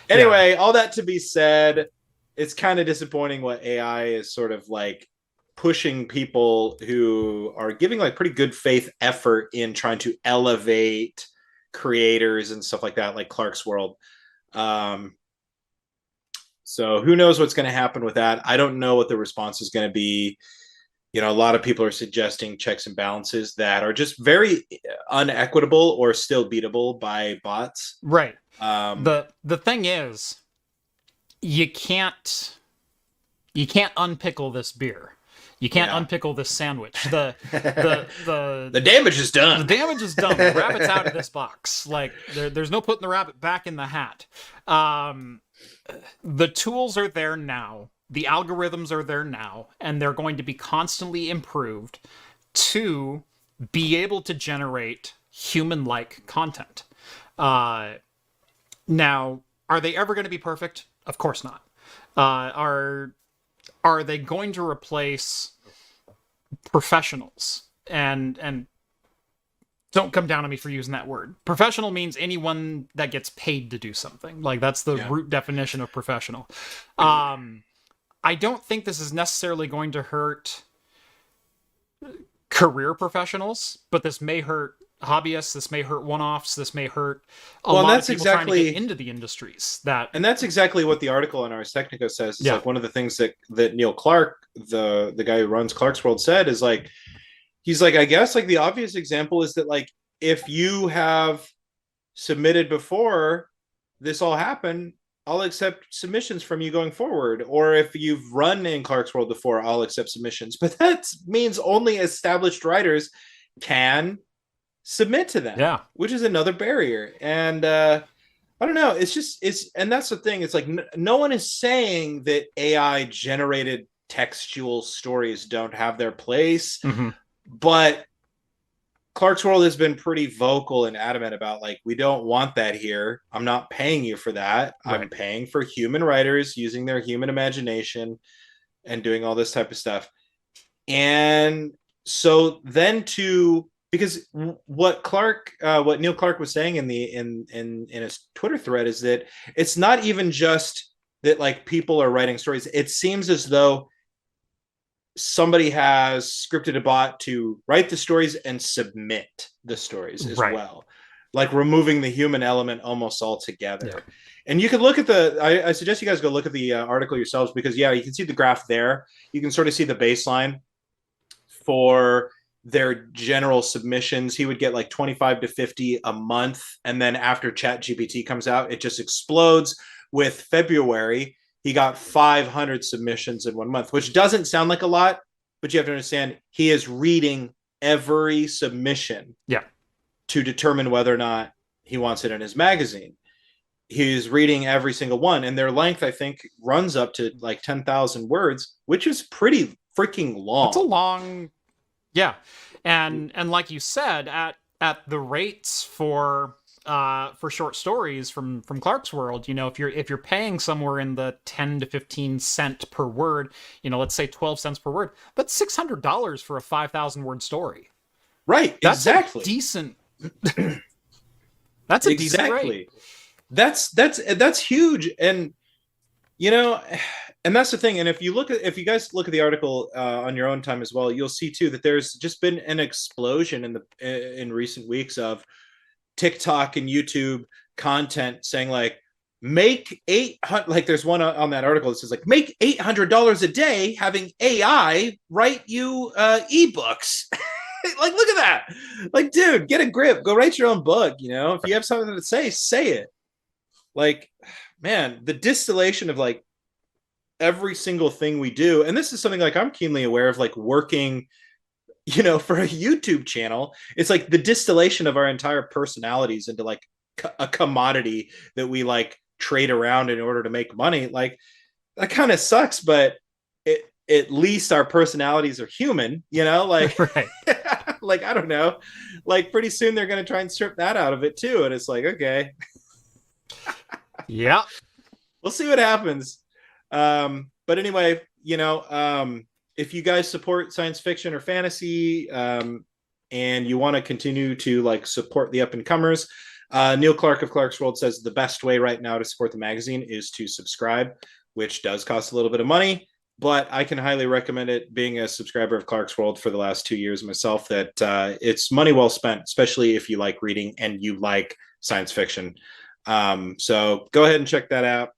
Yeah. Anyway, all that to be said, it's kind of disappointing what AI is sort of like pushing people who are giving like pretty good faith effort in trying to elevate creators and stuff like that, like Clarkesworld. Um, so who knows what's going to happen with that? I don't know what the response is going to be. You know, a lot of people are suggesting checks and balances that are just very unequitable or still beatable by bots. Right. Um, The thing is, you can't you can't unpickle this beer. You can't yeah. unpickle this sandwich. The the The damage is the done. damage is done. The rabbit's out of this box. Like there's no putting the rabbit back in the hat. Um, the tools are there now. The algorithms are there now, and they're going to be constantly improved to be able to generate human-like content. Uh, Now, are they ever going to be perfect? Of course not. Are they going to replace professionals? And don't come down on me for using that word. Professional means anyone that gets paid to do something. Like that's the Yeah. root definition of professional. Um, I don't think this is necessarily going to hurt career professionals, but this may hurt hobbyists. This may hurt one-offs. This may hurt a Well, lot of people trying to get into the industries. That and that's exactly what the article in Ars Technica says. It's yeah, like one of the things that Neil Clark, the guy who runs Clarkesworld, said is like he's like, I guess like the obvious example is that like if you have submitted before this all happened, I'll accept submissions from you going forward. Or if you've run in Clarkesworld before, I'll accept submissions. But that means only established writers can submit to them, yeah, which is another barrier. And I don't know. It's just and that's the thing. It's like no one is saying that AI generated textual stories don't have their place, mm-hmm. but Clarkesworld has been pretty vocal and adamant about like we don't want that here. I'm not paying you for that. I'm Right. paying for human writers using their human imagination and doing all this type of stuff. And so then to because what Neil Clark was saying in the in his Twitter thread is that it's not even just that like people are writing stories. It seems as though somebody has scripted a bot to write the stories and submit the stories as Right. well, like removing the human element almost Yeah. altogether. And you can look at I suggest you guys go look at the article yourselves because yeah, you can see the graph there. You can sort of see the baseline for their general submissions. He would get like 25 to 50 a month. And then after Chat GPT comes out, it just explodes. With February, he got 500 submissions in 1 month, which doesn't sound like a lot, but you have to understand he is reading every submission Yeah. to determine whether or not he wants it in his magazine. He's reading every single one, and their length, I think, runs up to like 10,000 words, which is pretty freaking That's a long. long yeah. And like you said, at the rates for short stories from Clarkesworld, you know, if you're paying somewhere in the 10 to 15 cent per word, you know, let's say 12 cents per word, that's $600 for a 5,000 word story. Right, That's a exactly. decent that's a decent rate. Exactly. That's huge. And you know, and that's the thing. And if you guys look at the article on your own time as well, you'll see too that there's just been an explosion in recent weeks of TikTok and YouTube content saying like make 800, like there's one on that article that says like make $800 a day having AI write you ebooks. Like look at that. Like dude, get a grip, go write your own book. You know, if you have something to say it. Like man, the distillation of like every single thing we do, and this is something like I'm keenly aware of, like working, you know, for a YouTube channel. It's like the distillation of our entire personalities into like a commodity that we like trade around in order to make money. Like that kind of sucks, but at least our personalities are human, you know, like Right. like I don't know, like pretty soon they're going to try and strip that out of it too, and it's like okay, Yeah. we'll see what happens. But anyway, you know, if you guys support science fiction or fantasy, and you want to continue to like support the up and comers, Neil Clark of Clarkesworld says the best way right now to support the magazine is to subscribe, which does cost a little bit of money, but I can highly recommend it. Being a subscriber of Clarkesworld for the last 2 years myself, that it's money well spent, especially if you like reading and you like science fiction. So go ahead and check that out.